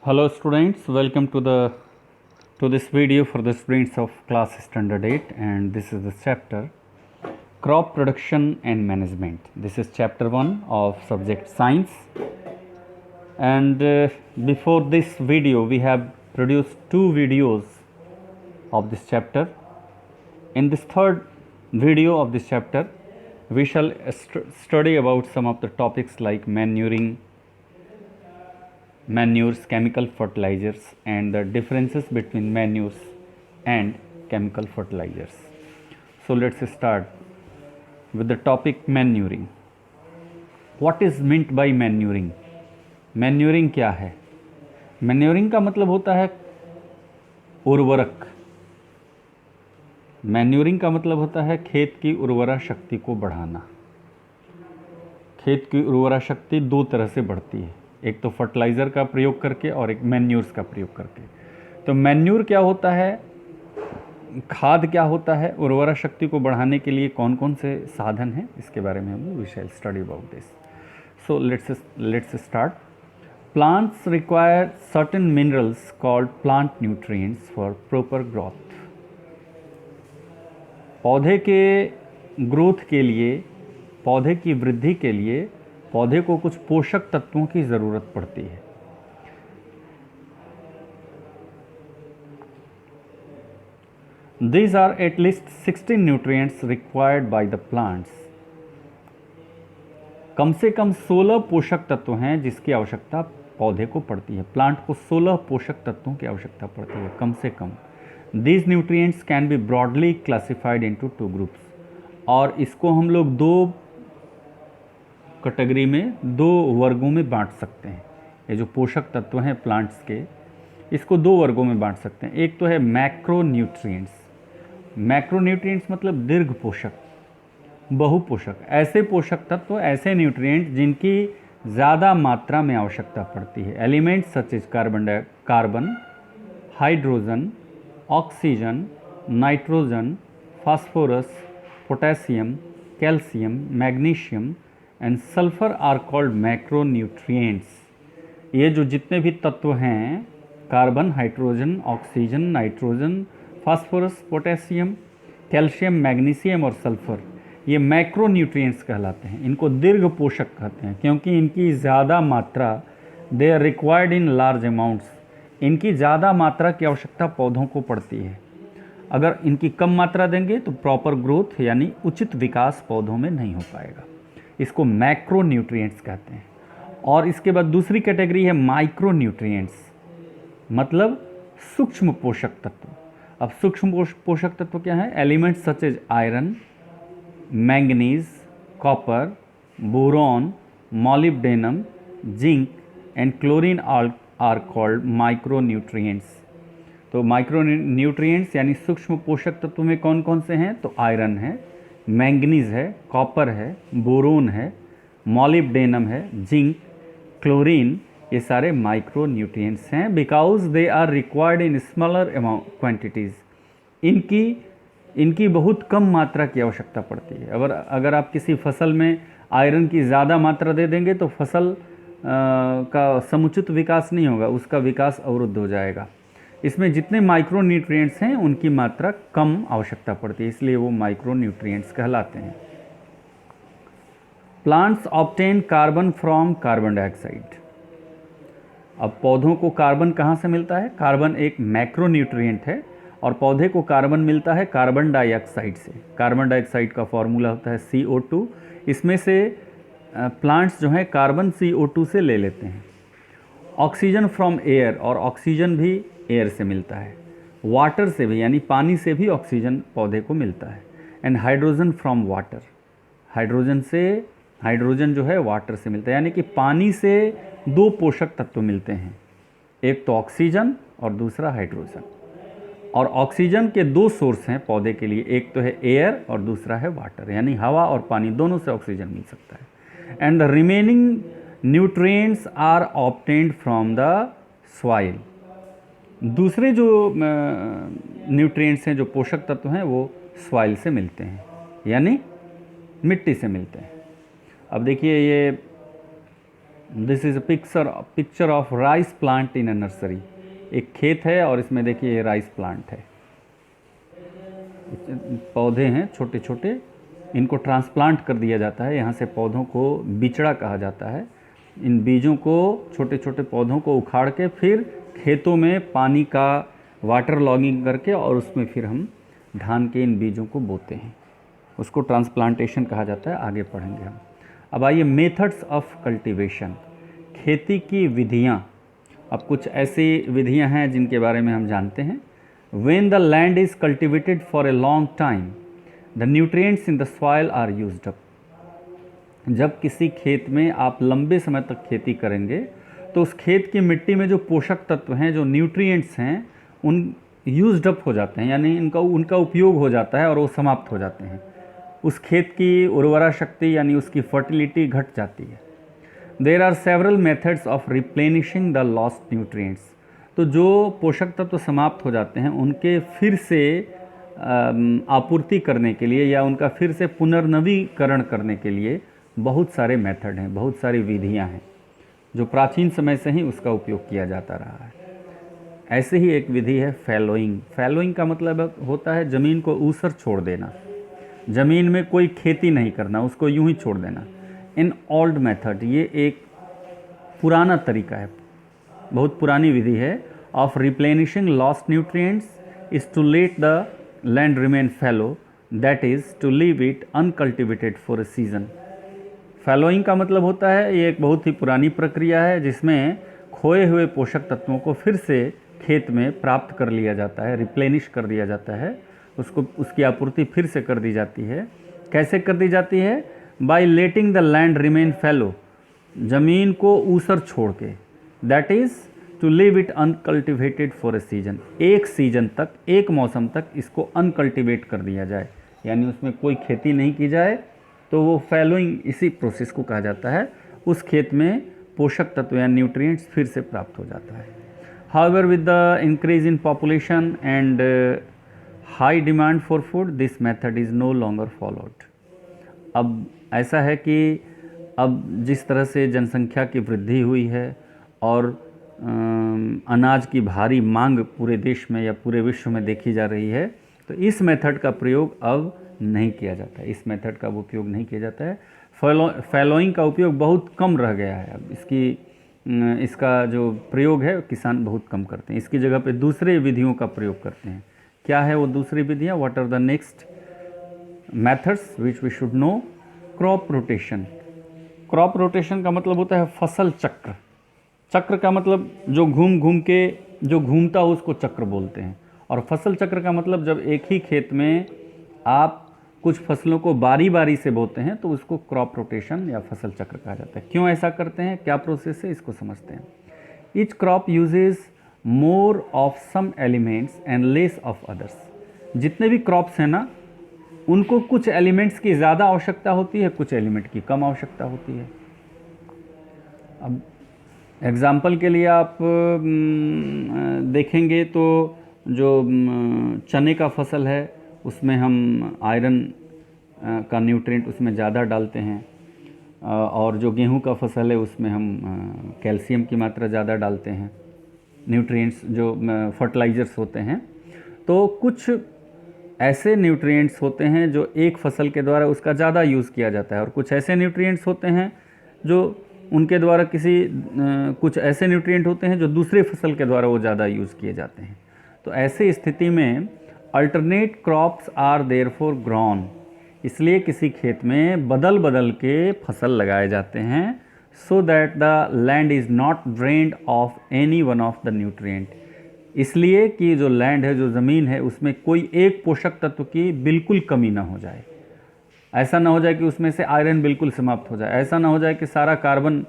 Hello students, welcome to this video for the students of class standard 8, and this is the chapter crop production and management. This is chapter 1 of subject science, and before this video we have produced two videos of this chapter. In this third video of this chapter we shall study about some of the topics like manures, chemical fertilizers, and the differences between manures and chemical fertilizers. So let's start with the topic manuring. What is meant by manuring? Manuring क्या है? Manuring का मतलब होता है उर्वरक. Manuring का मतलब होता है खेत की उर्वरा शक्ति को बढ़ाना. खेत की उर्वरा शक्ति दो तरह से बढ़ती है, एक तो फर्टिलाइज़र का प्रयोग करके और एक मैन्यूर्स का प्रयोग करके. तो मैन्यूर क्या होता है, खाद क्या होता है, उर्वरा शक्ति को बढ़ाने के लिए कौन कौन से साधन हैं, इसके बारे में हम we shall study about this. So let's start. Plants require certain minerals called plant nutrients for proper growth. पौधे के ग्रोथ के लिए, पौधे की वृद्धि के लिए पौधे को कुछ पोषक तत्वों की ज़रूरत पड़ती है. These are at least 16 nutrients required by the plants. कम से कम 16 पोषक तत्व हैं जिसकी आवश्यकता पौधे को पड़ती है. प्लांट को 16 पोषक तत्वों की आवश्यकता पड़ती है कम से कम. These nutrients can be broadly classified into two groups. और इसको हम लोग दो कैटेगरी में, दो वर्गों में बांट सकते हैं. ये जो पोषक तत्व हैं प्लांट्स के, इसको दो वर्गों में बांट सकते हैं. एक तो है मैक्रोन्यूट्रिएंट्स. मैक्रोन्यूट्रिएंट्स मतलब दीर्घ पोषक, बहुपोषक. ऐसे पोषक तत्व, ऐसे न्यूट्रिएंट्स जिनकी ज़्यादा मात्रा में आवश्यकता पड़ती है. Elements such as carbon, hydrogen, oxygen, nitrogen, phosphorus, potassium, calcium, magnesium and sulphur are called macronutrients. ये जो जितने भी तत्व हैं, carbon, hydrogen, oxygen, nitrogen, phosphorus, potassium, calcium, magnesium और सल्फर, ये मैक्रोन्यूट्रिएंट्स कहलाते हैं. इनको दीर्घ पोषक कहते हैं क्योंकि इनकी ज़्यादा मात्रा, they are required in large amounts. इनकी ज़्यादा मात्रा की आवश्यकता पौधों को पड़ती है. अगर इनकी कम मात्रा देंगे तो प्रॉपर ग्रोथ यानी उचित विकास पौधों में नहीं हो पाएगा. इसको मैक्रोन्यूट्रिएंट्स कहते हैं. और इसके बाद दूसरी कैटेगरी है माइक्रोन्यूट्रिएंट्स, मतलब सूक्ष्म पोषक तत्व. अब सूक्ष्म पोषक तत्व क्या है? Elements such as iron, manganese, copper, boron, molybdenum, zinc and chlorine are called micronutrients. तो माइक्रोन्यूट्रिएंट्स यानी सूक्ष्म पोषक तत्व में कौन कौन से हैं? तो आयरन है, मैंगनीज है, कॉपर है, बोरोन है, मॉलिब्डेनम है, जिंक, क्लोरीन, ये सारे माइक्रोन्यूट्रिएंट्स हैं. Because they are required in smaller quantities. इनकी बहुत कम मात्रा की आवश्यकता पड़ती है. अगर आप किसी फसल में आयरन की ज़्यादा मात्रा दे देंगे तो फसल का समुचित विकास नहीं होगा, उसका विकास अवरुद्ध हो जाएगा. इसमें जितने माइक्रोन्यूट्रिएंट्स हैं उनकी मात्रा कम आवश्यकता पड़ती है, इसलिए वो माइक्रोन्यूट्रिएंट्स कहलाते हैं. Plants obtain carbon from carbon dioxide. अब पौधों को कार्बन कहाँ से मिलता है? कार्बन एक मैक्रोन्यूट्रिएंट है और पौधे को कार्बन मिलता है कार्बन डाइऑक्साइड से. कार्बन डाइऑक्साइड का फॉर्मूला होता है CO2. इसमें से प्लांट्स जो हैं कार्बन CO2 से ले लेते हैं. ऑक्सीजन फ्रॉम एयर, और ऑक्सीजन भी एयर से मिलता है. वाटर से भी, यानी पानी से भी ऑक्सीजन पौधे को मिलता है. And hydrogen from water. Hydrogen जो है वाटर से मिलता है. यानी कि पानी से दो पोषक तत्व मिलते हैं, एक तो ऑक्सीजन और दूसरा हाइड्रोजन. और ऑक्सीजन के दो सोर्स हैं पौधे के लिए, एक तो है एयर और दूसरा है वाटर, यानी हवा और पानी दोनों से ऑक्सीजन मिल सकता है. And the remaining nutrients are obtained from the soil. दूसरे जो न्यूट्रिएंट्स हैं, जो पोषक तत्व हैं, वो सॉइल से मिलते हैं, यानी मिट्टी से मिलते हैं. अब देखिए, ये this is a picture of rice plant in a nursery. एक खेत है और इसमें देखिए ये राइस प्लांट है, पौधे हैं छोटे छोटे, इनको ट्रांसप्लांट कर दिया जाता है। यहाँ से पौधों को बिचड़ा कहा जाता है। इन बीजों को, छोटे छोटे पौधों को उखाड़ के फिर खेतों में पानी का वाटर लॉगिंग करके और उसमें फिर हम धान के इन बीजों को बोते हैं, उसको ट्रांसप्लांटेशन कहा जाता है। आगे पढ़ेंगे हम। अब आइए मेथड्स ऑफ कल्टीवेशन, खेती की विधियाँ। अब कुछ ऐसी विधियाँ हैं जिनके बारे में हम जानते हैं। When the land is cultivated for a long time, the nutrients in the soil are used up. जब किसी खेत में आप लंबे समय तक खेती करेंगे तो उस खेत की मिट्टी में जो पोषक तत्व हैं, जो न्यूट्रिएंट्स हैं, उन यूज्ड अप हो जाते हैं, यानी उनका उपयोग हो जाता है और वो समाप्त हो जाते हैं। उस खेत की उर्वरा शक्ति यानी उसकी फर्टिलिटी घट जाती है। There are several methods of replenishing the lost nutrients. तो जो पोषक तत्व समाप्त हो जाते हैं उनके फिर से आपूर्ति करने के लिए या उनका फिर से पुनर्नवीकरण करने के लिए बहुत सारे मेथड हैं, बहुत सारी विधियां हैं जो प्राचीन समय से ही उसका उपयोग किया जाता रहा है। ऐसे ही एक विधि है फैलोइंग। फैलोइंग का मतलब होता है ज़मीन को ऊसर छोड़ देना, ज़मीन में कोई खेती नहीं करना, उसको यूं ही छोड़ देना। इन ओल्ड मेथड, ये एक पुराना तरीका है, बहुत पुरानी विधि है, of replenishing lost nutrients is to let the land remain fallow, that is to leave it uncultivated for a season. Fallowing का मतलब होता है, ये एक बहुत ही पुरानी प्रक्रिया है जिसमें खोए हुए पोषक तत्वों को फिर से खेत में प्राप्त कर लिया जाता है, रिप्लेनिश कर दिया जाता है, उसको उसकी आपूर्ति फिर से कर दी जाती है। कैसे कर दी जाती है? By letting the land remain fallow, ज़मीन को ऊसर छोड़ के, that is to leave it uncultivated for a season. एक सीजन तक, एक मौसम तक इसको अनकल्टिवेट कर दिया जाए, यानी उसमें कोई खेती नहीं की जाए, तो वो फैलोइंग, इसी प्रोसेस को कहा जाता है। उस खेत में पोषक तत्व या न्यूट्रिएंट्स फिर से प्राप्त हो जाता है। However with the increase in population and high demand for food, this method is no longer followed. अब ऐसा है कि अब जिस तरह से जनसंख्या की वृद्धि हुई है और अनाज की भारी मांग पूरे देश में या पूरे विश्व में देखी जा रही है, तो इस मेथड का प्रयोग अब नहीं किया जाता है, इस मेथड का उपयोग नहीं किया जाता है। फैलोइंग का उपयोग बहुत कम रह गया है। अब इसका जो प्रयोग है किसान बहुत कम करते हैं, इसकी जगह पे दूसरे विधियों का प्रयोग करते हैं। क्या है वो दूसरी विधियाँ? What are the next methods which we should know? Crop rotation. Crop rotation का मतलब होता है फसल चक्र। चक्र का मतलब जो घूम घूम के जो घूमता हो उसको चक्र बोलते हैं, और फसल चक्र का मतलब जब एक ही खेत में आप कुछ फसलों को बारी बारी से बोते हैं तो उसको क्रॉप रोटेशन या फसल चक्र कहा जाता है। क्यों ऐसा करते हैं, क्या प्रोसेस है, इसको समझते हैं। Each crop uses more of some elements and less of others. जितने भी क्रॉप्स हैं ना, उनको कुछ एलिमेंट्स की ज़्यादा आवश्यकता होती है, कुछ एलिमेंट की कम आवश्यकता होती है। अब एग्ज़ाम्पल के लिए आप देखेंगे तो जो चने का फसल है उसमें हम आयरन का न्यूट्रिएंट उसमें ज़्यादा डालते हैं, और जो गेहूं का फसल है उसमें हम कैल्शियम की मात्रा ज़्यादा डालते हैं, न्यूट्रिएंट्स जो फर्टिलाइज़र्स होते हैं। तो कुछ ऐसे न्यूट्रिएंट्स होते हैं जो एक फसल के द्वारा उसका ज़्यादा यूज़ किया जाता है, और कुछ ऐसे न्यूट्रिएंट्स होते हैं जो उनके द्वारा कुछ ऐसे न्यूट्रिएंट होते हैं जो दूसरे फसल के द्वारा वो ज़्यादा यूज़ किए जाते हैं। तो ऐसे स्थिति में alternate crops are therefore grown, इसलिए किसी खेत में बदल बदल के फसल लगाए जाते हैं, so that the land is not drained of any one of the nutrient. इसलिए कि जो लैंड है, जो ज़मीन है, उसमें कोई एक पोषक तत्व की बिल्कुल कमी ना हो जाए। ऐसा ना हो जाए कि उसमें से आयरन बिल्कुल समाप्त हो जाए, ऐसा ना हो जाए कि सारा कार्बन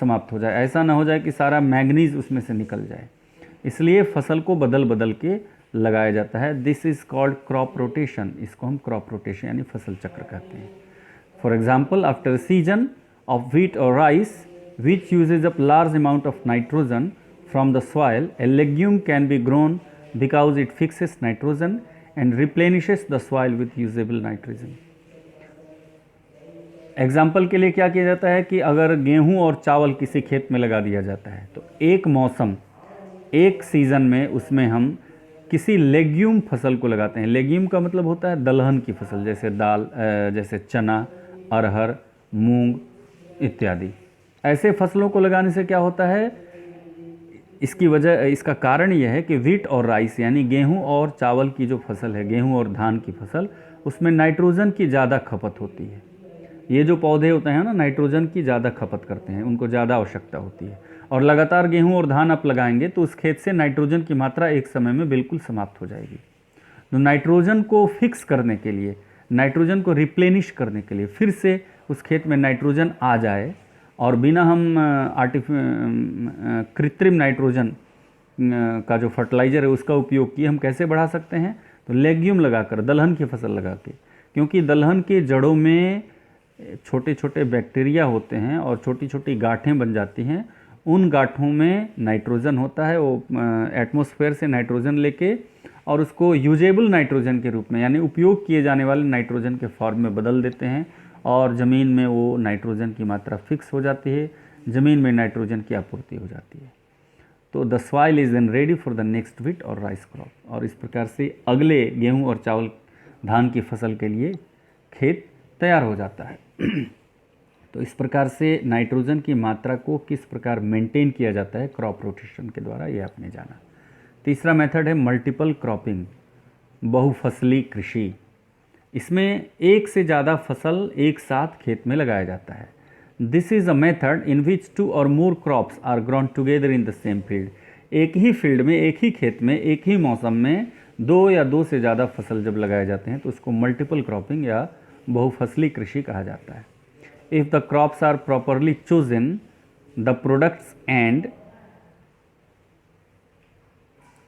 समाप्त हो जाए, ऐसा ना हो जाए कि सारा मैग्नीज उसमें से निकल जाए। इसलिए फसल को बदल बदल के लगाया जाता है। This is called crop rotation. इसको हम क्रॉप रोटेशन यानी फसल चक्र कहते हैं। For example, after season of wheat और rice which uses up large amount of nitrogen from the soil, a legume can be grown because it fixes nitrogen and replenishes the soil with usable nitrogen. Example के लिए क्या किया जाता है कि अगर गेहूं और चावल किसी खेत में लगा दिया जाता है तो एक मौसम, एक सीज़न में उसमें हम किसी लेग्यूम फसल को लगाते हैं। लेग्यूम का मतलब होता है दलहन की फसल, जैसे दाल, जैसे चना, अरहर, मूंग इत्यादि। ऐसे फसलों को लगाने से क्या होता है, इसकी वजह, इसका कारण यह है कि व्हीट और राइस यानी गेहूं और चावल की जो फसल है, गेहूं और धान की फसल, उसमें नाइट्रोजन की ज़्यादा खपत होती है। ये जो पौधे होते हैं ना, नाइट्रोजन की ज़्यादा खपत करते हैं, उनको ज़्यादा आवश्यकता होती है। और लगातार गेहूं और धान आप लगाएंगे तो उस खेत से नाइट्रोजन की मात्रा एक समय में बिल्कुल समाप्त हो जाएगी। तो नाइट्रोजन को फिक्स करने के लिए, नाइट्रोजन को रिप्लेनिश करने के लिए, फिर से उस खेत में नाइट्रोजन आ जाए और बिना हम कृत्रिम नाइट्रोजन का जो फर्टिलाइज़र है उसका उपयोग किए हम कैसे बढ़ा सकते हैं, तो लेग्यूम लगाकर, दलहन की फसल लगा के। क्योंकि दलहन के जड़ों में छोटे छोटे बैक्टीरिया होते हैं और छोटी छोटी गांठें बन जाती हैं। उन गांठों में नाइट्रोजन होता है, वो एटमॉस्फेयर से नाइट्रोजन लेके और उसको यूजेबल नाइट्रोजन के रूप में, यानी उपयोग किए जाने वाले नाइट्रोजन के फॉर्म में बदल देते हैं और ज़मीन में वो नाइट्रोजन की मात्रा फिक्स हो जाती है, ज़मीन में नाइट्रोजन की आपूर्ति हो जाती है। तो the soil is then ready for the next wheat और राइस क्रॉप। और इस प्रकार से अगले गेहूं और चावल, धान की फसल के लिए खेत तैयार हो जाता है। तो इस प्रकार से नाइट्रोजन की मात्रा को किस प्रकार मेंटेन किया जाता है क्रॉप रोटेशन के द्वारा, ये आपने जाना। तीसरा मेथड है मल्टीपल क्रॉपिंग, बहुफसली कृषि। इसमें एक से ज़्यादा फसल एक साथ खेत में लगाया जाता है। This is a method in which 2 और more crops are grown together in the same field. एक ही फील्ड में, एक ही खेत में, एक ही मौसम में 2 या 2 से ज़्यादा फसल जब लगाए जाते हैं तो उसको मल्टीपल क्रॉपिंग या बहुफसली कृषि कहा जाता है। If the crops are properly chosen, the products and,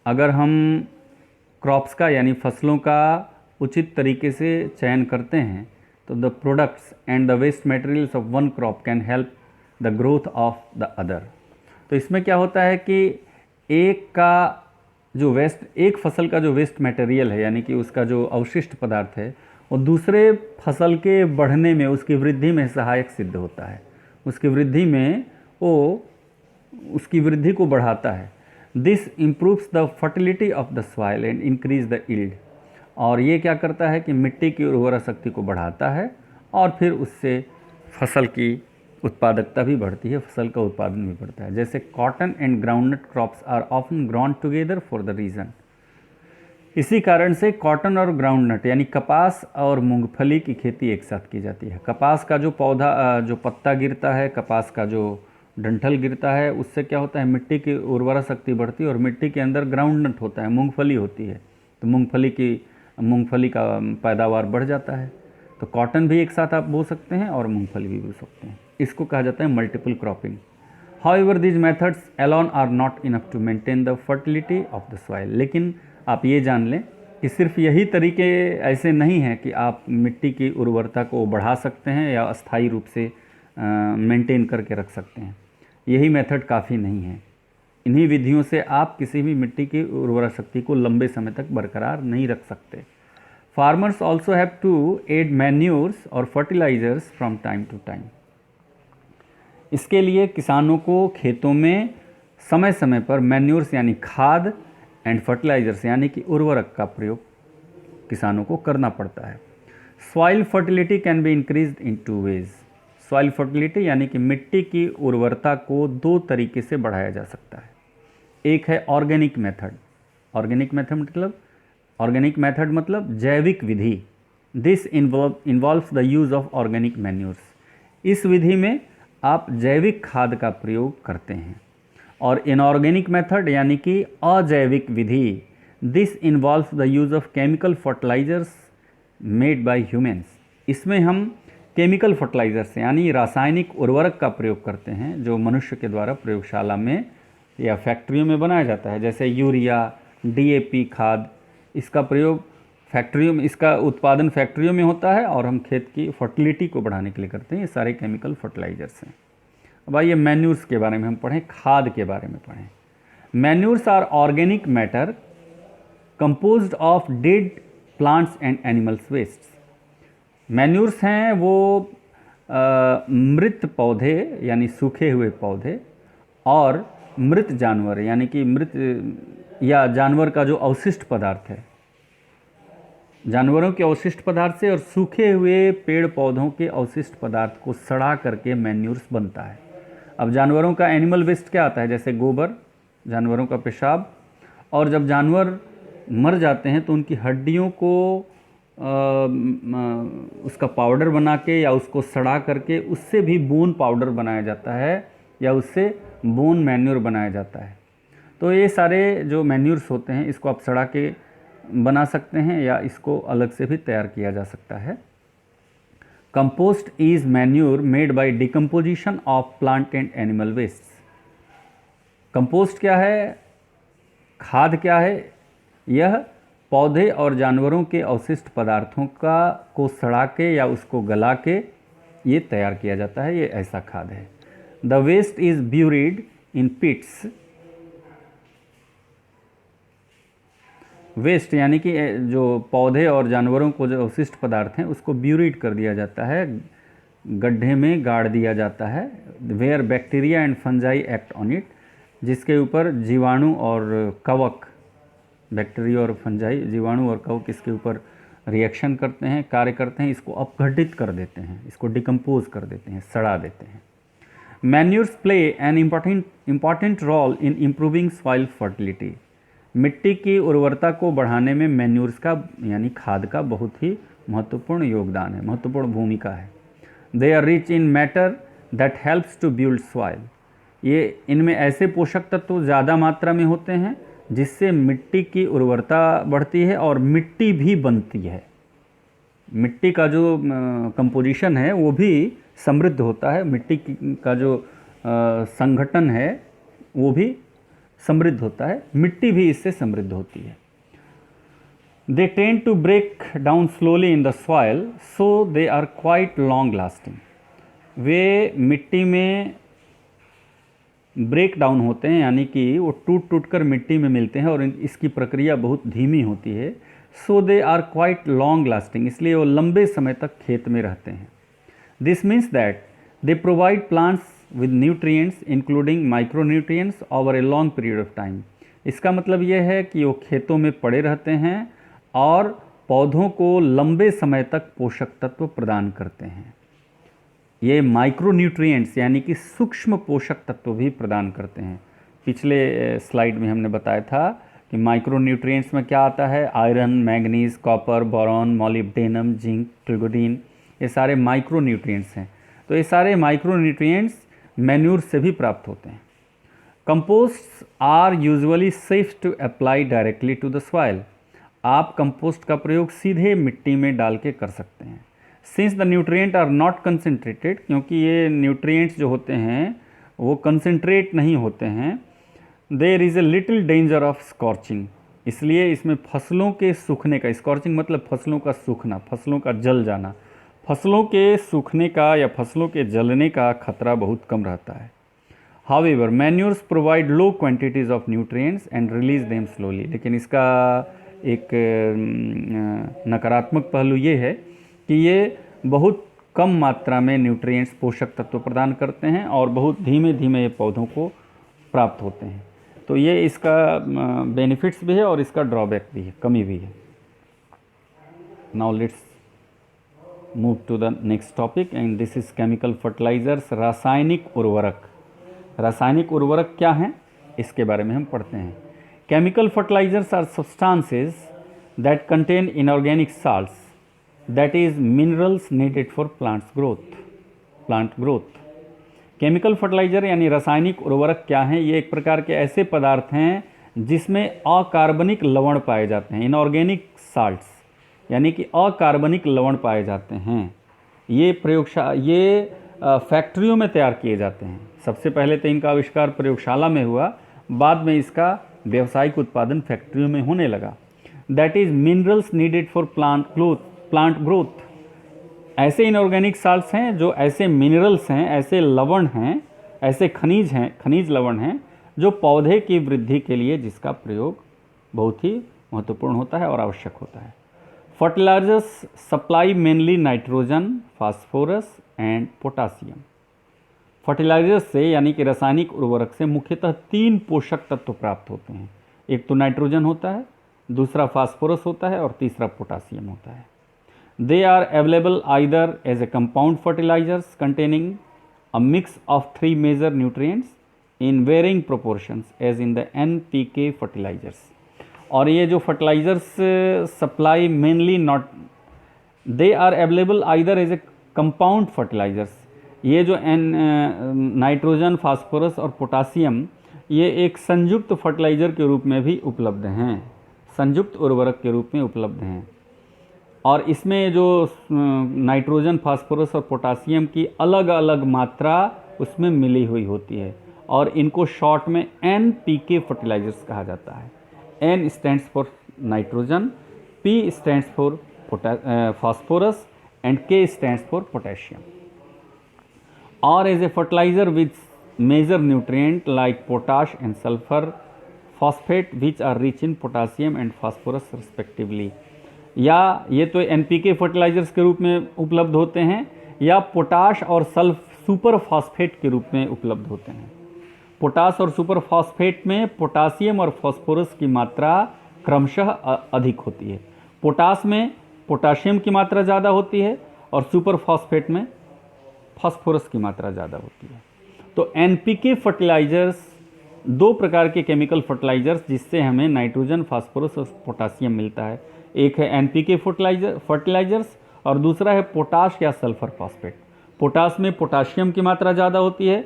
अगर हम क्रॉप्स का यानी फसलों का उचित तरीके से चयन करते हैं तो the products and the waste materials of one crop can help the growth of the other. तो इसमें क्या होता है कि एक फसल का जो वेस्ट मटेरियल है, यानी कि उसका जो अवशिष्ट पदार्थ है, और दूसरे फसल के बढ़ने में, उसकी वृद्धि में सहायक सिद्ध होता है। उसकी वृद्धि में वो उसकी वृद्धि को बढ़ाता है। This improves the fertility of the soil and increase the yield. और ये क्या करता है कि मिट्टी की उर्वरा शक्ति को बढ़ाता है और फिर उससे फसल की उत्पादकता भी बढ़ती है, फसल का उत्पादन भी बढ़ता है। जैसे cotton and groundnut crops are often grown together for the reason. इसी कारण से कॉटन और ग्राउंडनट यानी कपास और मूंगफली की खेती एक साथ की जाती है। कपास का जो पौधा, जो पत्ता गिरता है, कपास का जो डंठल गिरता है, उससे क्या होता है, मिट्टी की उर्वरा शक्ति बढ़ती है और मिट्टी के अंदर ग्राउंडनट होता है, मूंगफली होती है, तो मूंगफली का पैदावार बढ़ जाता है। तो कॉटन भी एक साथ आप बो सकते हैं और मूंगफली भी बो सकते हैं। इसको कहा जाता है multiple cropping. However these methods alone are not enough to maintain the fertility of the soil. लेकिन आप ये जान लें कि सिर्फ यही तरीके ऐसे नहीं हैं कि आप मिट्टी की उर्वरता को बढ़ा सकते हैं या अस्थायी रूप से मेंटेन करके रख सकते हैं। यही मेथड काफ़ी नहीं है। इन्हीं विधियों से आप किसी भी मिट्टी की उर्वरा शक्ति को लंबे समय तक बरकरार नहीं रख सकते। Farmers also have to add manures और fertilizers from time to time. इसके लिए किसानों को खेतों में समय समय पर मैन्योर्स यानी खाद एंड फर्टिलाइजर्स यानी कि उर्वरक का प्रयोग किसानों को करना पड़ता है। Soil fertility can be increased in 2 ways. Soil fertility यानी कि मिट्टी की उर्वरता को 2 तरीके से बढ़ाया जा सकता है। एक है ऑर्गेनिक मेथड। ऑर्गेनिक मेथड मतलब जैविक विधि। This involves the use of organic manures. इस विधि में आप जैविक खाद का प्रयोग करते हैं। और इनऑर्गेनिक मेथड यानी कि अजैविक विधि, this involves the use of chemical fertilizers made by humans. इसमें हम केमिकल फर्टिलाइजर्स यानी रासायनिक उर्वरक का प्रयोग करते हैं जो मनुष्य के द्वारा प्रयोगशाला में या फैक्ट्रियों में बनाया जाता है। जैसे यूरिया, डीएपी खाद, इसका प्रयोग फैक्ट्रियों में, इसका उत्पादन फैक्ट्रियों में होता है और हम खेत की फर्टिलिटी को बढ़ाने के लिए करते हैं। ये सारे केमिकल फर्टिलाइजर्स हैं। अब आइए मैन्यूर्स के बारे में हम पढ़ें, खाद के बारे में पढ़ें। Manures are organic matter composed of dead plants and animals waste. Manures हैं वो मृत पौधे यानी सूखे हुए पौधे और मृत जानवर यानी कि मृत या जानवर का जो अवशिष्ट पदार्थ है, जानवरों के अवशिष्ट पदार्थ से और सूखे हुए पेड़ पौधों के अवशिष्ट पदार्थ को सड़ा करके मैन्यूर्स बनता है। अब जानवरों का एनिमल वेस्ट क्या आता है, जैसे गोबर, जानवरों का पेशाब, और जब जानवर मर जाते हैं तो उनकी हड्डियों को उसका पाउडर बना के या उसको सड़ा करके उससे भी बोन पाउडर बनाया जाता है या उससे बोन मैन्यूर बनाया जाता है। तो ये सारे जो मैन्यूर्स होते हैं इसको आप सड़ा के बना सकते हैं या इसको अलग से भी तैयार किया जा सकता है। Compost is manure made by decomposition of plant and animal waste. Compost क्या है, खाद क्या है, यह पौधे और जानवरों के अवशिष्ट पदार्थों को सड़ा के या उसको गला के ये तैयार किया जाता है, ये ऐसा खाद है। The waste is buried in pits. Waste यानी कि जो पौधे और जानवरों को जो अवशिष्ट पदार्थ हैं उसको ब्यूरिड कर दिया जाता है, गड्ढे में गाड़ दिया जाता है। Where bacteria and fungi act on it, जिसके ऊपर जीवाणु और कवक, बैक्टीरिया और फंजाई, जीवाणु और कवक इसके ऊपर रिएक्शन करते हैं, कार्य करते हैं, इसको अपघटित कर देते हैं, इसको डिकम्पोज कर देते हैं, सड़ा देते हैं। Manures play an important role in improving soil fertility. मिट्टी की उर्वरता को बढ़ाने में मैन्यूर्स का यानी खाद का बहुत ही महत्वपूर्ण योगदान है, महत्वपूर्ण भूमिका है। They are rich in matter that helps to build soil. ये इनमें ऐसे पोषक तत्व ज़्यादा मात्रा में होते हैं जिससे मिट्टी की उर्वरता बढ़ती है और मिट्टी भी बनती है। मिट्टी का जो कंपोजिशन है वो भी समृद्ध होता है, मिट्टी का जो संगठन है वो भी समृद्ध होता है, मिट्टी भी इससे समृद्ध होती है। They tend to break down slowly in the soil so they are quite long lasting. वे मिट्टी में ब्रेक डाउन होते हैं यानी कि वो टूट टूट कर मिट्टी में मिलते हैं और इसकी प्रक्रिया बहुत धीमी होती है। So they are quite long lasting, इसलिए वो लंबे समय तक खेत में रहते हैं। This means that they provide plants with nutrients including micronutrients over a long period of time। इसका मतलब यह है कि वो खेतों में पड़े रहते हैं और पौधों को लंबे समय तक पोषक तत्व प्रदान करते हैं। ये माइक्रोन्यूट्रिएंट्स यानी कि सूक्ष्म पोषक तत्व भी प्रदान करते हैं। पिछले स्लाइड में हमने बताया था कि माइक्रोन्यूट्रिएंट्स में क्या आता है, iron, manganese, copper, boron, molybdenum, zinc, ट्रिगोडीन, ये सारे माइक्रोन्यूट्रिएंट्स हैं। तो ये सारे माइक्रोन्यूट्रिएंट्स मैन्यूर से भी प्राप्त होते हैं। Compost are usually safe to apply directly to the soil. आप कंपोस्ट का प्रयोग सीधे मिट्टी में डाल के कर सकते हैं। Since the nutrient are not concentrated, क्योंकि ये न्यूट्रिएंट्स जो होते हैं वो कंसनट्रेट नहीं होते हैं, there is a little danger of scorching, इसलिए इसमें फसलों के सूखने का, स्कॉर्चिंग मतलब फसलों का सूखना, फसलों का जल जाना, फसलों के सूखने का या फसलों के जलने का खतरा बहुत कम रहता है। However manures provide low quantities of nutrients and release them slowly. लेकिन इसका एक नकारात्मक पहलू ये है कि ये बहुत कम मात्रा में न्यूट्रिएंट्स, पोषक तत्व प्रदान करते हैं और बहुत धीमे धीमे ये पौधों को प्राप्त होते हैं। तो ये इसका बेनिफिट्स भी है और इसका ड्रॉबैक भी है, कमी भी है। Now let's move to the next topic and this is chemical fertilisers. रासायनिक उर्वरक। रासायनिक उर्वरक क्या हैं इसके बारे में हम पढ़ते हैं। Chemical fertilizers are substances that contain inorganic salts that is minerals needed for plant growth. Chemical fertilizer यानी रासायनिक उर्वरक क्या हैं? ये एक प्रकार के ऐसे पदार्थ हैं जिसमें अकार्बनिक लवण पाए जाते हैं, इनऑर्गेनिक साल्ट्स यानी कि अकार्बनिक लवण पाए जाते हैं। ये फैक्ट्रियों में तैयार किए जाते हैं। सबसे पहले तो इनका आविष्कार प्रयोगशाला में हुआ, बाद में इसका व्यावसायिक उत्पादन फैक्ट्रियों में होने लगा। That is minerals needed for plant growth. ऐसे इनऑर्गेनिक साल्ट्स हैं जो ऐसे मिनरल्स हैं, ऐसे लवण हैं, ऐसे खनिज लवण हैं जो पौधे की वृद्धि के लिए जिसका प्रयोग बहुत ही महत्वपूर्ण होता है और आवश्यक होता है। Fertilizers supply mainly nitrogen, phosphorus and potassium. Fertilizers से यानी कि रासायनिक उर्वरक से मुख्यतः 3 पोषक तत्व प्राप्त होते हैं। एक तो नाइट्रोजन होता है, दूसरा फास्फोरस होता है और तीसरा पोटासियम होता है। They are available either as a compound fertilizers containing a mix of 3 major nutrients in varying proportions as in the NPK fertilizers. और ये जो fertilizers supply mainly not they are available either as a compound fertilizers, ये जो nitrogen, phosphorus और potassium ये एक संयुक्त fertiliser के रूप में भी उपलब्ध हैं, संयुक्त उर्वरक के रूप में उपलब्ध हैं। और इसमें जो नाइट्रोजन, फास्फोरस और पोटासियम की अलग अलग मात्रा उसमें मिली हुई होती है और इनको शॉर्ट में NPK फर्टिलाइजर्स कहा जाता है। N stands for nitrogen, P stands for phosphorus and K stands for potassium. और as a fertilizer with major nutrient like potash and sulphur phosphate which are rich in potassium and phosphorus respectively. या ये तो NPK fertilisers के रूप में उपलब्ध होते हैं या पोटाश और सुपर फॉस्फेट के रूप में उपलब्ध होते हैं। पोटाश और सुपर फॉस्फेट में पोटासियम और फास्फोरस की मात्रा क्रमशः अधिक होती है। पोटाश में पोटासियम की मात्रा ज़्यादा होती है और सुपर फॉस्फेट में फास्फोरस की मात्रा ज़्यादा होती है। तो NPK फर्टिलाइजर्स 2 प्रकार के केमिकल फर्टिलाइजर्स जिससे हमें नाइट्रोजन, फास्फोरस और पोटासियम मिलता है। एक है NPK फर्टिलाइजर्स और दूसरा है पोटाश या सल्फर फॉस्फेट। पोटाश में पोटासियम की मात्रा ज़्यादा होती है,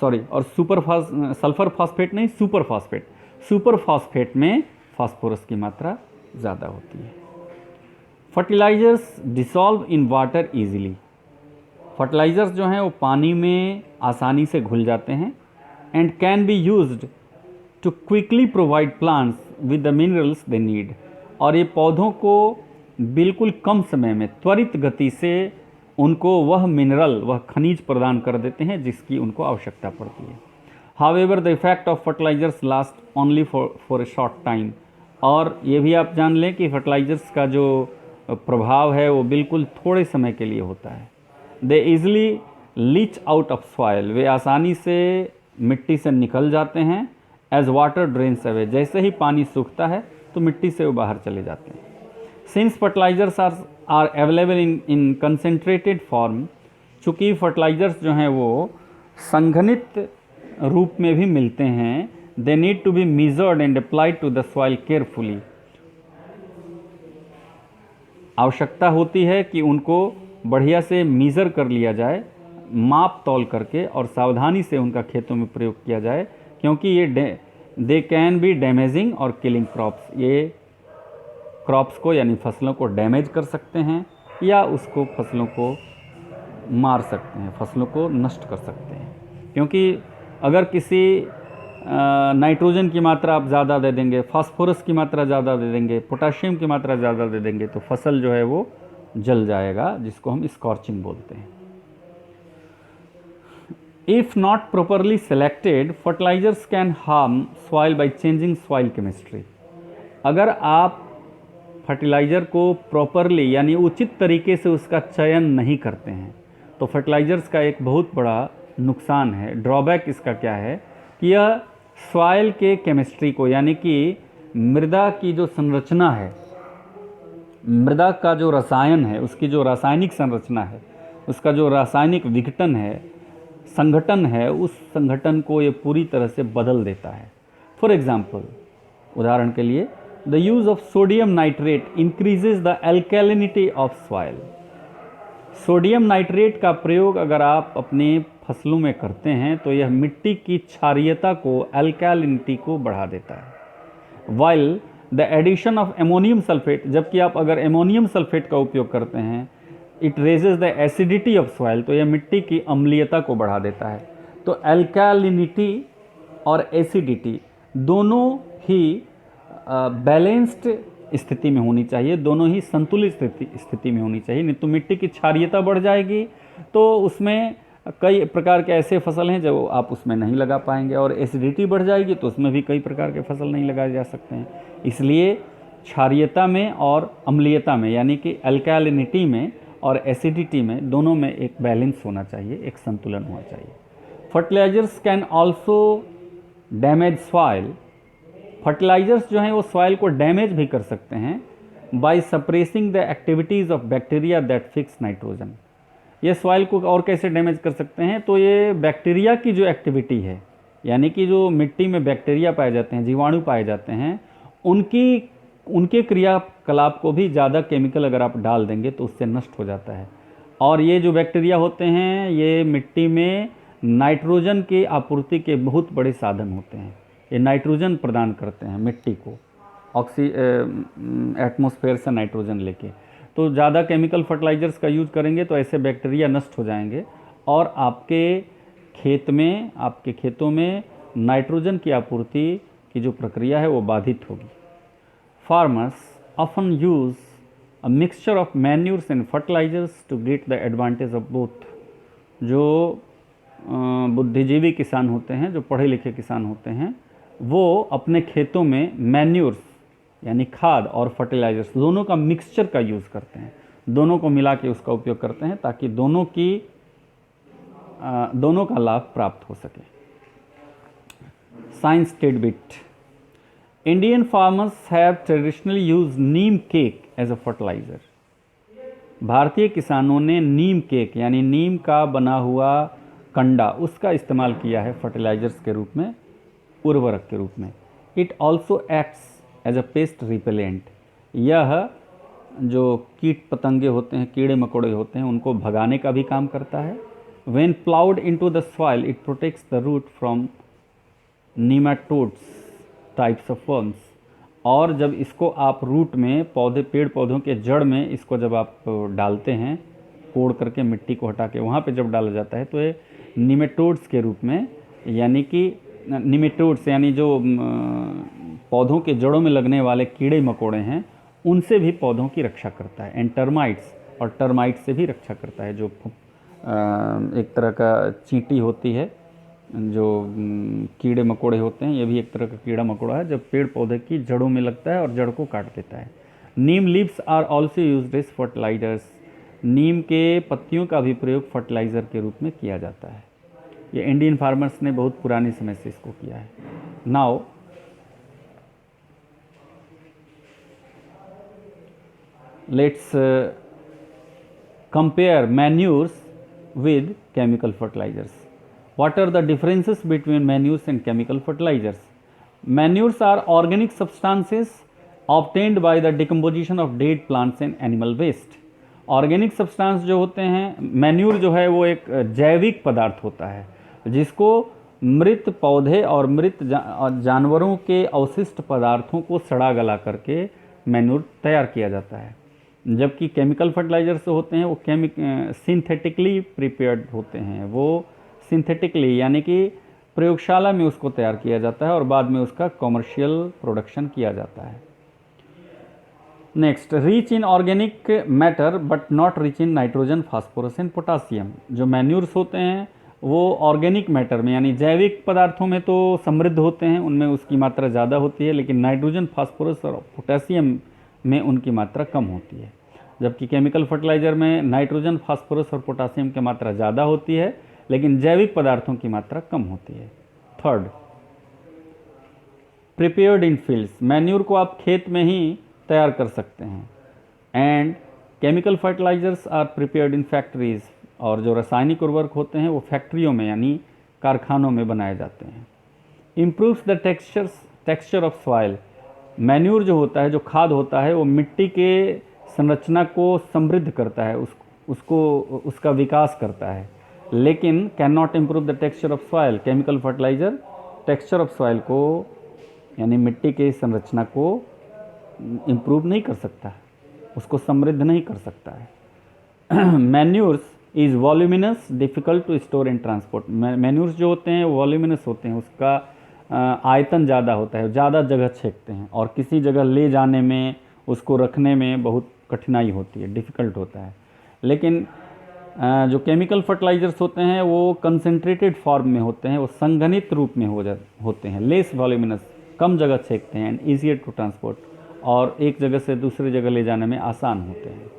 और सल्फर फॉस्फेट नहीं, सुपर फॉस्फेट। सुपर फॉस्फेट में फास्फोरस की मात्रा ज़्यादा होती है। Fertilizers dissolve in water easily. Fertilizers जो हैं वो पानी में आसानी से घुल जाते हैं and can be used to quickly provide plants with the minerals they need. और ये पौधों को बिल्कुल कम समय में त्वरित गति से उनको वह मिनरल, वह खनिज प्रदान कर देते हैं जिसकी उनको आवश्यकता पड़ती है। However the effect of fertilizers last only for a short time. और ये भी आप जान लें कि फर्टिलाइजर्स का जो प्रभाव है वो बिल्कुल थोड़े समय के लिए होता है। They easily leach out of soil. वे आसानी से मिट्टी से निकल जाते हैं। As water drains away. जैसे ही पानी सूखता है तो मिट्टी से वो बाहर चले जाते हैं। Since fertilizers are available in concentrated form. चूँकि फर्टिलाइजर्स जो हैं वो संघनित रूप में भी मिलते हैं, they need to be measured and applied to the soil carefully. आवश्यकता होती है कि उनको बढ़िया से मीज़र कर लिया जाए, माप तौल करके, और सावधानी से उनका खेतों में प्रयोग किया जाए, क्योंकि ये दे कैन बी डैमेजिंग और किलिंग क्रॉप्स। ये क्रॉप्स को यानी फसलों को डैमेज कर सकते हैं या उसको फसलों को मार सकते हैं, फसलों को नष्ट कर सकते हैं। क्योंकि अगर किसी नाइट्रोजन की मात्रा आप ज़्यादा दे देंगे, फास्फोरस की मात्रा ज़्यादा दे देंगे, पोटाशियम की मात्रा ज़्यादा दे देंगे तो फसल जो है वो जल जाएगा, जिसको हम स्कॉर्चिंग बोलते हैं। If not properly selected, fertilizers can harm soil by changing soil chemistry. अगर आप फर्टिलाइज़र को प्रॉपरली यानी उचित तरीके से उसका चयन नहीं करते हैं तो फर्टिलाइज़र्स का एक बहुत बड़ा नुकसान है, ड्रॉबैक इसका क्या है कि यह सॉइल के केमिस्ट्री को, यानी कि मृदा की जो संरचना है, मृदा का जो रसायन है, उसकी जो रासायनिक संरचना है, उसका जो रासायनिक विघटन है, संगठन है, उस संगठन को ये पूरी तरह से बदल देता है। फॉर एग्जाम्पल, उदाहरण के लिए, the use of sodium nitrate increases the alkalinity of soil. Sodium nitrate का प्रयोग अगर आप अपने फसलों में करते हैं तो यह मिट्टी की क्षारीयता को, एल्कैलिनिटी को बढ़ा देता है। While the addition of ammonium sulphate, जबकि आप अगर एमोनियम सल्फेट का उपयोग करते हैं, it raises the acidity of soil, तो यह मिट्टी की अम्लीयता को बढ़ा देता है। तो एल्कैलिनिटी और एसिडिटी दोनों ही बैलेंस्ड स्थिति में होनी चाहिए, दोनों ही संतुलित स्थिति में होनी चाहिए। नहीं तो मिट्टी की क्षारीयता बढ़ जाएगी तो उसमें कई प्रकार के ऐसे फसल हैं जो आप उसमें नहीं लगा पाएंगे, और एसिडिटी बढ़ जाएगी तो उसमें भी कई प्रकार के फसल नहीं लगाए जा सकते हैं। इसलिए क्षारीयता में और अम्लीयता में, यानी कि अल्कैलिनिटी में और एसिडिटी में, दोनों में एक बैलेंस होना चाहिए, एक संतुलन होना चाहिए। Fertilizers can also damage soil. Fertilizers जो हैं वो सॉइल को डैमेज भी कर सकते हैं by suppressing the activities of bacteria that fix nitrogen. ये सॉइल को और कैसे डैमेज कर सकते हैं, तो ये बैक्टीरिया की जो एक्टिविटी है, यानी कि जो मिट्टी में बैक्टीरिया पाए जाते हैं, जीवाणु पाए जाते हैं, उनके क्रियाकलाप को भी ज़्यादा केमिकल अगर आप डाल देंगे तो उससे नष्ट हो जाता है। और ये जो बैक्टीरिया होते हैं ये मिट्टी में नाइट्रोजन की आपूर्ति के बहुत बड़े साधन होते हैं। ये नाइट्रोजन प्रदान करते हैं मिट्टी को, एटमॉस्फेयर से नाइट्रोजन लेके। तो ज़्यादा केमिकल फर्टिलाइजर्स का यूज़ करेंगे तो ऐसे बैक्टीरिया नष्ट हो जाएंगे और आपके खेतों में नाइट्रोजन की आपूर्ति की जो प्रक्रिया है वो बाधित होगी। Farmers often use a mixture of manures and fertilizers to get the advantage of both. जो बुद्धिजीवी किसान होते हैं, जो पढ़े लिखे किसान होते हैं, वो अपने खेतों में मैन्यूर्स यानी खाद और फर्टिलाइजर्स दोनों का मिक्सचर का यूज़ करते हैं, दोनों को मिला के उसका उपयोग करते हैं ताकि दोनों का लाभ प्राप्त हो सके। Science tidbit. Indian farmers have traditionally use neem cake as a fertilizer. भारतीय किसानों ने नीम केक यानी नीम का बना हुआ कंडा, उसका इस्तेमाल किया है फर्टिलाइजर्स के रूप में, उर्वरक के रूप में। It also acts as a pest repellent. यह जो कीट पतंगे होते हैं, कीड़े मकोड़े होते हैं, उनको भगाने का भी काम करता है। When plowed into the soil, it protects the root from nematodes types of worms। और जब इसको आप रूट में पेड़ पौधों के जड़ में इसको जब आप डालते हैं, कोड़ करके मिट्टी को हटा के वहाँ पे जब डाला जाता है तो ये निमेटोड्स के रूप में, यानी कि निमेटोड्स यानी जो पौधों के जड़ों में लगने वाले कीड़े मकोड़े हैं, उनसे भी पौधों की रक्षा करता है। एंड टर्माइट्स, और टर्माइट से भी रक्षा करता है, जो एक तरह का चींटी होती है, जो कीड़े मकोड़े होते हैं, ये भी एक तरह का कीड़ा मकोड़ा है, जब पेड़ पौधे की जड़ों में लगता है और जड़ को काट देता है। Neem leaves are also used as fertilizers. नीम के पत्तियों का भी प्रयोग फर्टिलाइज़र के रूप में किया जाता है। ये इंडियन फार्मर्स ने बहुत पुराने समय से इसको किया है। Now let's compare manures with chemical fertilizers. What are the differences between manures and chemical fertilizers? Manures are organic substances obtained by the decomposition of dead plants and animal waste. Organic substance जो होते हैं, manure जो है वो एक जैविक पदार्थ होता है जिसको मृत पौधे और मृत जानवरों के अवशिष्ट पदार्थों को सड़ा गला करके मैन्यूर तैयार किया जाता है। जबकि केमिकल फर्टिलाइजर्स होते हैं वो सिंथेटिकली प्रिपेयर्ड होते हैं, वो सिंथेटिकली यानी कि प्रयोगशाला में उसको तैयार किया जाता है और बाद में उसका कॉमर्शियल प्रोडक्शन किया जाता है। Next, rich in organic matter but not rich in nitrogen, phosphorus and potassium. जो मैन्यूर्स होते हैं वो ऑर्गेनिक मैटर में यानी जैविक पदार्थों में तो समृद्ध होते हैं, उनमें उसकी मात्रा ज़्यादा होती है, लेकिन नाइट्रोजन, फास्फोरस और पोटासियम में उनकी मात्रा कम होती है। जबकि केमिकल फर्टिलाइज़र में नाइट्रोजन, फास्फोरस और पोटासियम की मात्रा ज़्यादा होती है, लेकिन जैविक पदार्थों की मात्रा कम होती है। Third, prepared in fields. Manure को आप खेत में ही तैयार कर सकते हैं। And chemical fertilizers are prepared in factories. और जो रासायनिक उर्वरक होते हैं वो फैक्ट्रियों में यानी कारखानों में बनाए जाते हैं। Improves the texture of soil. Manure जो होता है, जो खाद होता है, वो मिट्टी के संरचना को समृद्ध करता है, उसका विकास करता है, लेकिन can not improve the texture of soil. Chemical fertiliser texture of soil को यानी मिट्टी के संरचना को इम्प्रूव नहीं कर सकता, उसको समृद्ध नहीं कर सकता है। Manures is voluminous, difficult to store and transport. Manures जो होते हैं वॉल्यूमिनस होते हैं, उसका आयतन ज़्यादा होता है, ज़्यादा जगह छेकते हैं और किसी जगह ले जाने में, उसको रखने में बहुत कठिनाई होती है, डिफ़िकल्ट होता है। लेकिन जो केमिकल फर्टिलाइजर्स होते हैं वो कंसंट्रेटेड फॉर्म में होते हैं, वो संघनित रूप में होते हैं, लेस वॉल्यूमिनस, कम जगह छेकते हैं, एंड ईजियर टू ट्रांसपोर्ट, और एक जगह से दूसरी जगह ले जाने में आसान होते हैं।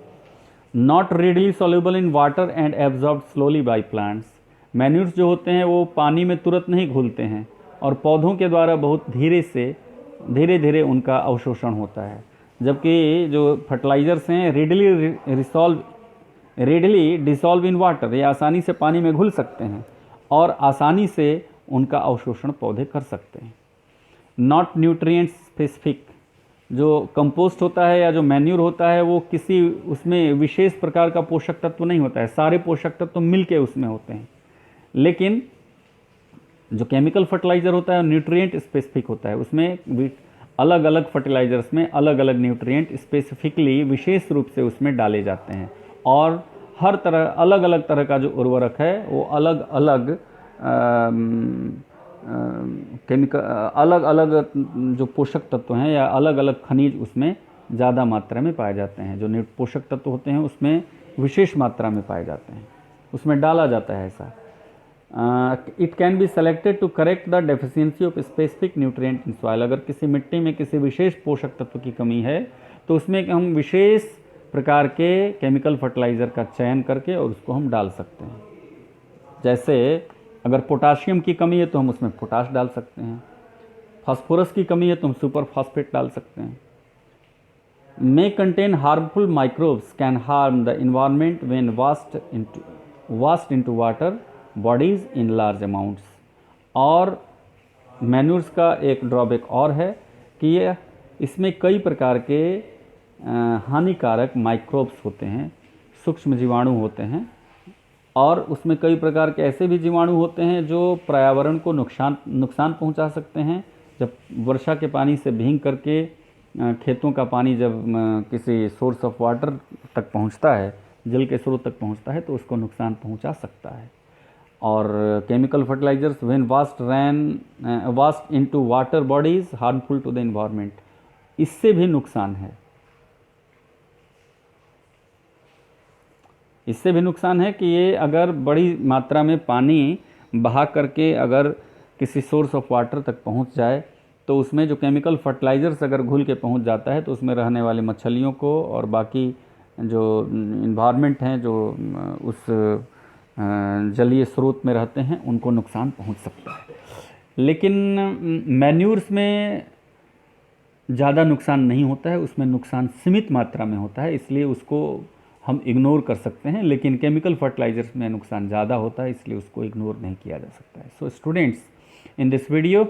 Not readily soluble in water and absorbed slowly by plants. Manures जो होते हैं वो पानी में तुरंत नहीं घुलते हैं और पौधों के द्वारा बहुत धीरे धीरे उनका अवशोषण होता है, जबकि जो फर्टिलाइजर्स हैं रेडली डिसॉल्व इन वाटर, ये आसानी से पानी में घुल सकते हैं और आसानी से उनका अवशोषण पौधे कर सकते हैं। नॉट न्यूट्रिएंट स्पेसिफिक, जो कंपोस्ट होता है या जो मैन्यूर होता है वो किसी उसमें विशेष प्रकार का पोषक तत्व नहीं होता है, सारे पोषक तत्व तो मिल के उसमें होते हैं। लेकिन जो केमिकल फर्टिलाइज़र होता है न्यूट्रिएंट स्पेसिफिक होता है, उसमें अलग अलग फर्टिलाइज़र्स में अलग अलग न्यूट्रिएंट स्पेसिफिकली विशेष रूप से उसमें डाले जाते हैं और हर तरह अलग अलग तरह का जो उर्वरक है वो अलग अलग केमिकल अलग अलग जो पोषक तत्व हैं या अलग अलग खनिज उसमें ज़्यादा मात्रा में पाए जाते हैं। जो पोषक तत्व होते हैं उसमें विशेष मात्रा में पाए जाते हैं, उसमें डाला जाता है ऐसा। It can be selected to correct the deficiency of specific nutrient in soil. अगर किसी मिट्टी में किसी विशेष पोषक तत्व की कमी है तो उसमें हम विशेष प्रकार के केमिकल फर्टिलाइज़र का चयन करके और उसको हम डाल सकते हैं। जैसे अगर पोटाशियम की कमी है तो हम उसमें पोटाश डाल सकते हैं, फास्फोरस की कमी है तो हम सुपर फास्फेट डाल सकते हैं। May contain harmful microbes can harm the environment when washed into water bodies in large amounts. और मैन्यूर्स का एक ड्रॉबैक और है कि ये इसमें कई प्रकार के हानिकारक माइक्रोब्स होते हैं, सूक्ष्म जीवाणु होते हैं और उसमें कई प्रकार के ऐसे भी जीवाणु होते हैं जो पर्यावरण को नुकसान पहुंचा सकते हैं। जब वर्षा के पानी से भीग करके खेतों का पानी जब किसी सोर्स ऑफ वाटर तक पहुंचता है, जल के स्रोत तक पहुंचता है, तो उसको नुकसान पहुंचा सकता है। और chemical fertilizers when washed into water bodies harmful to the environment, इससे भी नुकसान है। इससे भी नुकसान है कि ये अगर बड़ी मात्रा में पानी बहा करके अगर किसी सोर्स ऑफ वाटर तक पहुंच जाए तो उसमें जो केमिकल फर्टिलाइज़र्स अगर घुल के पहुंच जाता है तो उसमें रहने वाली मछलियों को और बाकी जो इन्वायरमेंट हैं जो उस जलीय स्रोत में रहते हैं उनको नुकसान पहुंच सकता है। लेकिन मैन्यूर्स में ज़्यादा नुकसान नहीं होता है, उसमें नुकसान सीमित मात्रा में होता है, इसलिए उसको हम इग्नोर कर सकते हैं। लेकिन केमिकल फर्टिलाइजर्स में नुकसान ज़्यादा होता है, इसलिए उसको इग्नोर नहीं किया जा सकता है। So students, in this video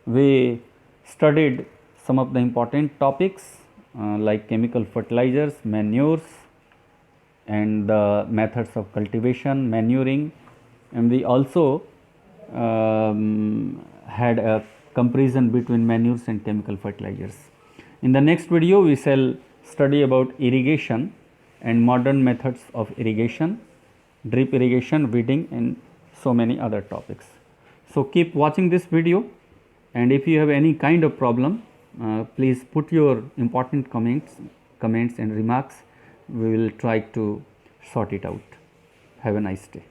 we studied some of the important topics like chemical fertilizers, manures, and the methods of cultivation, manuring, and we also had a comparison between manures and chemical fertilizers. In the next video we shall study about irrigation and modern methods of irrigation, drip irrigation, weeding, and so many other topics. So keep watching this video. And if you have any kind of problem, please put your important comments and remarks. We will try to sort it out. Have a nice day.